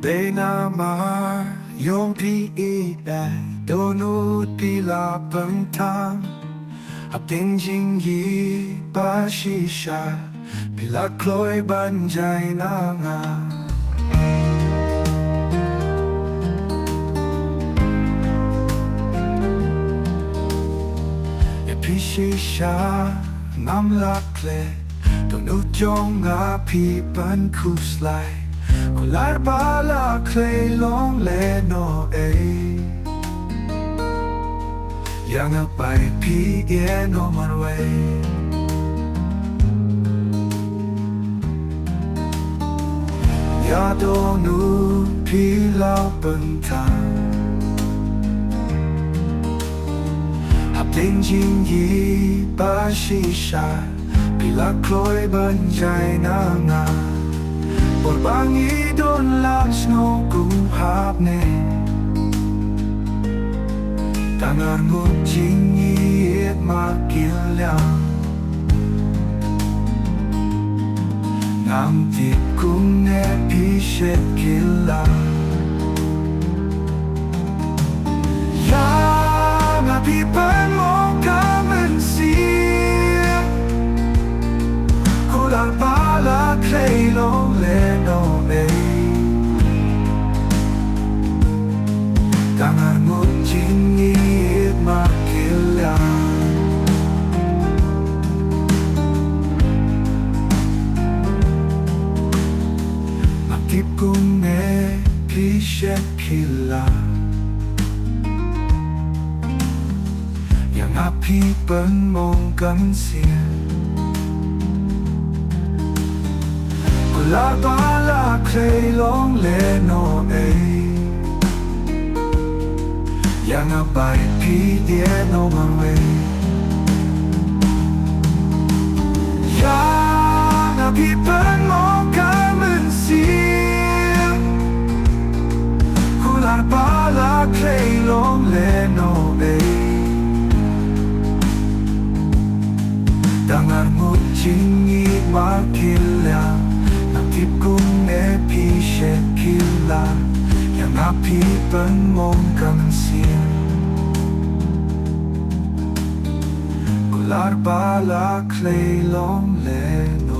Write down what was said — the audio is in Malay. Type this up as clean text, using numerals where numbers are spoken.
Beynamar yom pi ida Dohnud pila pynkthang Apting jinggi ba shisha Pila kloy banjay na nga Pi shisha ngam lakle Dohnud jong nga pi ban kuslay Kular bala clay long le no a Yang a by pi no man way Ya Dohnud pi la pynkthang Apting jinggi ba shisha Pila kloy banjay na nga Borbangi don laks no kuhap ne Tangar ngut jingi et makil liang Ngam tip kung ne pishet kila Ya nga pipan mo kamen siya Kular pala clay long le no me Tangar ngut jingi et makil liang Tip kung ne pishet kila Yang api pen mong kan sia Kular bala clay long le no a Yang abai pi dia no man way Yang api pen mong kan sia Kular bala clay long le no a Tangar ngut jingi makil liang Tip kung ne pishet kila Yang api pen mong kan sia Kular bala clay long le no